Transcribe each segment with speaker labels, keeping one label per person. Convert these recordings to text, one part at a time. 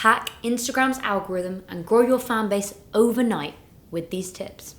Speaker 1: Hack Instagram's algorithm and grow your fan base overnight with these tips.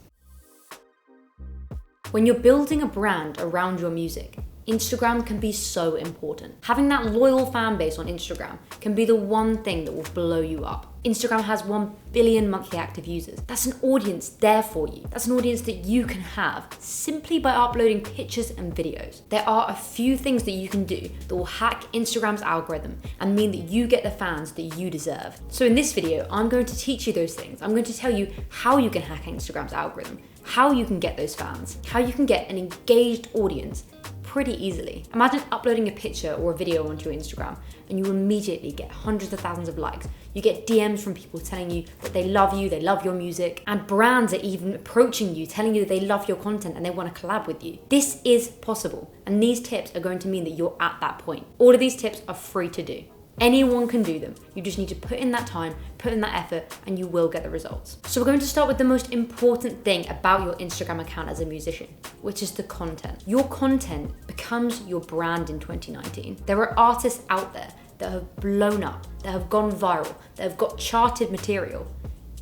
Speaker 1: When you're building a brand around your music, Instagram can be so important. Having that loyal fan base on Instagram can be the one thing that will blow you up. Instagram has 1 billion monthly active users. That's an audience there for you. That's an audience that you can have simply by uploading pictures and videos. There are a few things that you can do that will hack Instagram's algorithm and mean that you get the fans that you deserve. So in this video, I'm going to teach you those things. I'm going to tell you how you can hack Instagram's algorithm, how you can get those fans, how you can get an engaged audience pretty easily. Imagine uploading a picture or a video onto your Instagram and you immediately get hundreds of thousands of likes. You get DMs from people telling you that they love you, they love your music, and brands are even approaching you, telling you that they love your content and they want to collab with you. This is possible, and these tips are going to mean that you're at that point. All of these tips are free to do. Anyone can do them. You just need to put in that time, put in that effort, and you will get the results. So we're going to start with the most important thing about your Instagram account as a musician, which is the content. Your content becomes your brand in 2019. There are artists out there that have blown up, that have gone viral, that have got charted material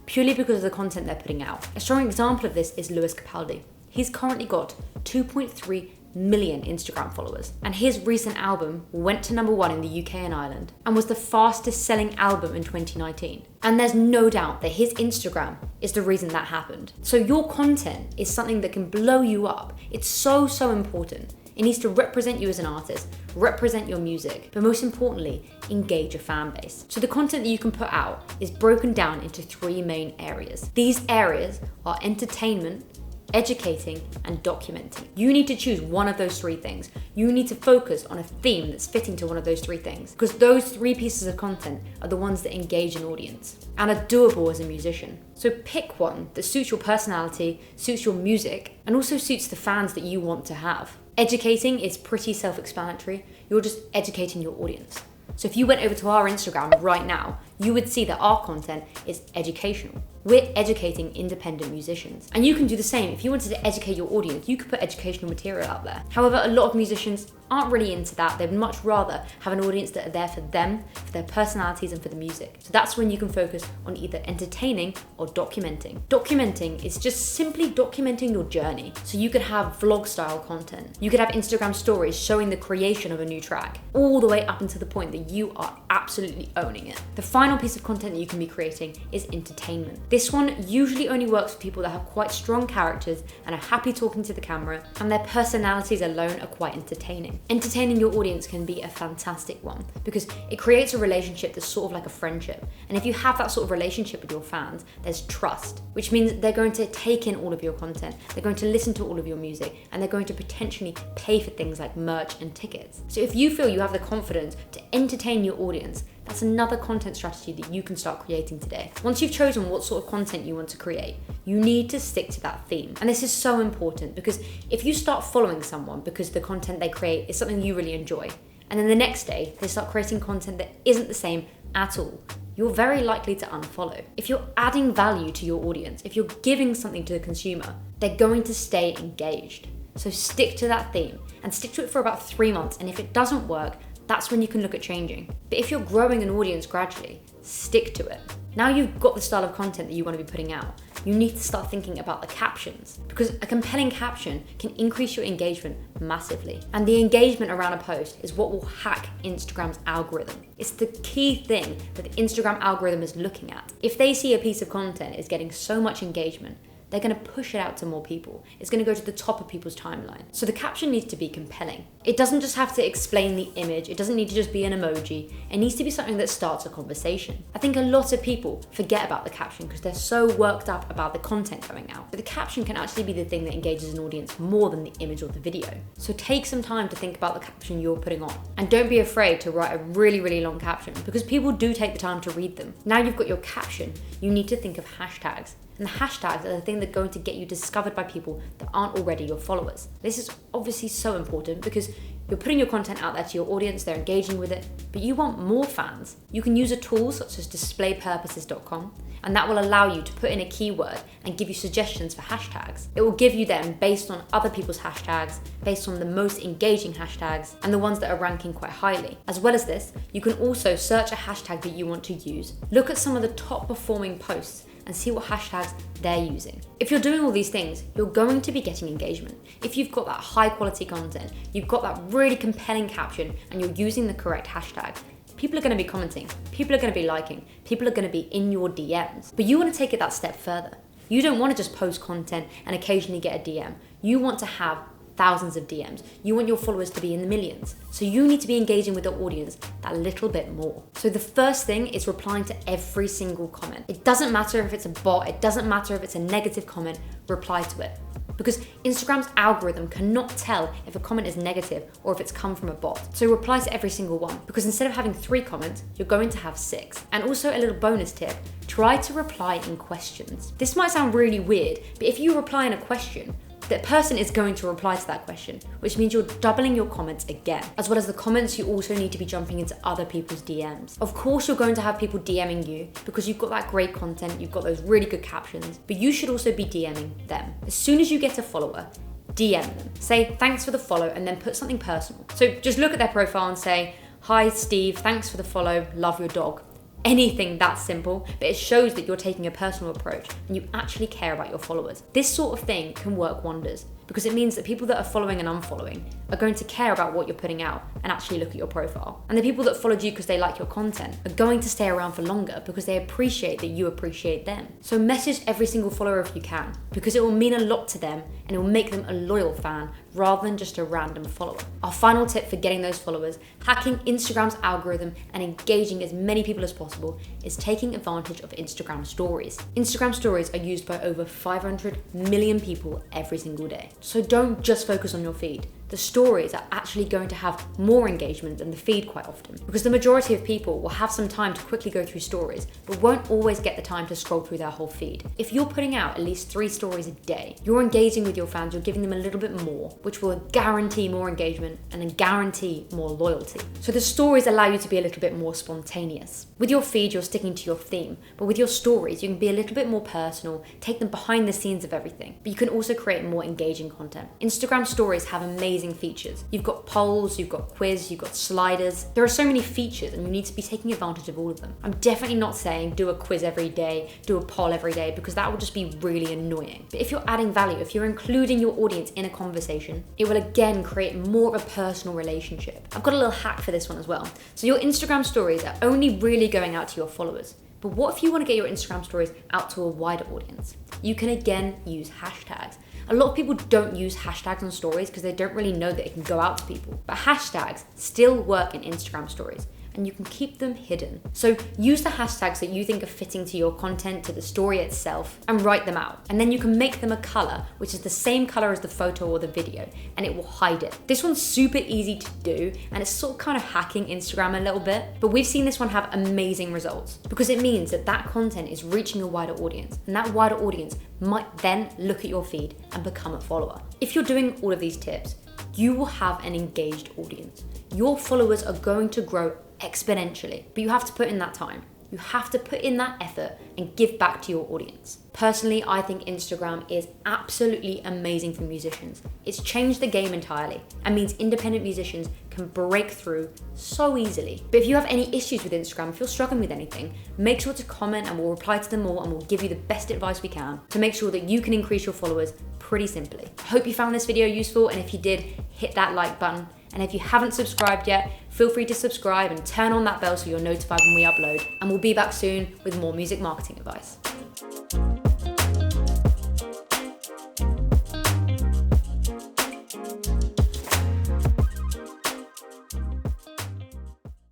Speaker 1: purely because of the content they're putting out. A strong example of this is Lewis Capaldi. He's currently got 2.3 million Instagram followers, and his recent album went to #1 in the UK and Ireland and was the fastest selling album in 2019. And there's no doubt that his Instagram is the reason that happened. So your content is something that can blow you up. It's so important. It needs to represent you as an artist, represent your music, but most importantly, engage a fan base. So the content that you can put out is broken down into 3 main areas. These areas are entertainment, educating, and documenting. You need to choose one of those 3 things. You need to focus on a theme that's fitting to one of those 3 things, because those 3 pieces of content are the ones that engage an audience and are doable as a musician. So pick one that suits your personality, suits your music, and also suits the fans that you want to have. Educating is pretty self-explanatory. You're just educating your audience. So if you went over to our Instagram right now, you would see that our content is educational. We're educating independent musicians. And you can do the same. If you wanted to educate your audience, you could put educational material out there. However, a lot of musicians aren't really into that. They'd much rather have an audience that are there for them, for their personalities, and for the music. So that's when you can focus on either entertaining or documenting. Documenting is just simply documenting your journey. So you could have vlog style content. You could have Instagram stories showing the creation of a new track, all the way up until the point that you are absolutely owning it. The final piece of content that you can be creating is entertainment. This one usually only works for people that have quite strong characters and are happy talking to the camera, and their personalities alone are quite entertaining. Entertaining your audience can be a fantastic one because it creates a relationship that's sort of like a friendship. And if you have that sort of relationship with your fans, there's trust, which means they're going to take in all of your content, they're going to listen to all of your music, and they're going to potentially pay for things like merch and tickets. So if you feel you have the confidence to entertain your audience, that's another content strategy that you can start creating today. Once you've chosen what sort of content you want to create, you need to stick to that theme. And this is so important because if you start following someone because the content they create is something you really enjoy, and then the next day they start creating content that isn't the same at all, you're very likely to unfollow. If you're adding value to your audience, if you're giving something to the consumer, they're going to stay engaged. So stick to that theme and stick to it for about 3 months. And if it doesn't work, that's when you can look at changing. But if you're growing an audience gradually, stick to it. Now you've got the style of content that you want to be putting out, you need to start thinking about the captions, because a compelling caption can increase your engagement massively. And the engagement around a post is what will hack Instagram's algorithm. It's the key thing that the Instagram algorithm is looking at. If they see a piece of content is getting so much engagement, they're going to push it out to more people. It's going to go to the top of people's timeline. So the caption needs to be compelling. It doesn't just have to explain the image. It doesn't need to just be an emoji. It needs to be something that starts a conversation. I think a lot of people forget about the caption because they're so worked up about the content going out. But the caption can actually be the thing that engages an audience more than the image or the video. So take some time to think about the caption you're putting on. And don't be afraid to write a really, really long caption because people do take the time to read them. Now you've got your caption, you need to think of hashtags. And the hashtags are the thing that are going to get you discovered by people that aren't already your followers. This is obviously so important because You're putting your content out there to your audience, they're engaging with it, but you want more fans. You can use a tool such as displaypurposes.com, and that will allow you to put in a keyword and give you suggestions for hashtags. It will give you them based on other people's hashtags, based on the most engaging hashtags, and the ones that are ranking quite highly. As well as this, you can also search a hashtag that you want to use, look at some of the top performing posts, and see what hashtags they're using. If you're doing all these things, you're going to be getting engagement. If you've got that high quality content, you've got that really compelling caption, and you're using the correct hashtag, people are going to be commenting, people are going to be liking, people are going to be in your DMs. But you want to take it that step further. You don't want to just post content and occasionally get a DM. You want to have thousands of DMs. You want your followers to be in the millions. So you need to be engaging with the audience that little bit more. So the first thing is replying to every single comment. It doesn't matter if it's a bot, it doesn't matter if it's a negative comment, reply to it. Because Instagram's algorithm cannot tell if a comment is negative or if it's come from a bot. So reply to every single one, because instead of having 3 comments, you're going to have 6. And also a little bonus tip, try to reply in questions. This might sound really weird, but if you reply in a question, that person is going to reply to that question, which means you're doubling your comments again. As well as the comments, you also need to be jumping into other people's DMs. Of course, you're going to have people DMing you because you've got that great content, you've got those really good captions, but you should also be DMing them. As soon as you get a follower, DM them. Say, thanks for the follow, and then put something personal. So just look at their profile and say, hi Steve, thanks for the follow, love your dog. Anything that simple, but it shows that you're taking a personal approach and you actually care about your followers. This sort of thing can work wonders because it means that people that are following and unfollowing are going to care about what you're putting out and actually look at your profile. And the people that followed you because they like your content are going to stay around for longer because they appreciate that you appreciate them. So message every single follower if you can, because it will mean a lot to them and it will make them a loyal fan rather than just a random follower. Our final tip for getting those followers, hacking Instagram's algorithm and engaging as many people as possible, is taking advantage of Instagram stories. Instagram stories are used by over 500 million people every single day. So don't just focus on your feed. The stories are actually going to have more engagement than the feed quite often, because the majority of people will have some time to quickly go through stories, but won't always get the time to scroll through their whole feed. If you're putting out at least 3 stories a day, you're engaging with your fans, you're giving them a little bit more, which will guarantee more engagement and then guarantee more loyalty. So the stories allow you to be a little bit more spontaneous. With your feed, you're sticking to your theme, but with your stories, you can be a little bit more personal, take them behind the scenes of everything, but you can also create more engaging content. Instagram stories have amazing features. You've got polls, you've got quiz, you've got sliders. There are so many features and you need to be taking advantage of all of them. I'm definitely not saying do a quiz every day, do a poll every day, because that will just be really annoying. But if you're adding value, if you're including your audience in a conversation, it will again create more of a personal relationship. I've got a little hack for this one as well. So your Instagram stories are only really going out to your followers. But what if you want to get your Instagram stories out to a wider audience? You can again use hashtags. A lot of people don't use hashtags on stories because they don't really know that it can go out to people. But hashtags still work in Instagram stories, and you can keep them hidden. So use the hashtags that you think are fitting to your content, to the story itself, and write them out. And then you can make them a color, which is the same color as the photo or the video, and it will hide it. This one's super easy to do, and it's sort of kind of hacking Instagram a little bit, but we've seen this one have amazing results because it means that that content is reaching a wider audience, and that wider audience might then look at your feed and become a follower. If you're doing all of these tips, you will have an engaged audience. Your followers are going to grow exponentially, but you have to put in that time. You have to put in that effort and give back to your audience. Personally, I think Instagram is absolutely amazing for musicians. It's changed the game entirely and means independent musicians can break through so easily. But if you have any issues with Instagram, if you're struggling with anything, make sure to comment and we'll reply to them all and we'll give you the best advice we can to make sure that you can increase your followers pretty simply. I hope you found this video useful, and if you did, hit that like button. And if you haven't subscribed yet, feel free to subscribe and turn on that bell so you're notified when we upload. And we'll be back soon with more music marketing advice.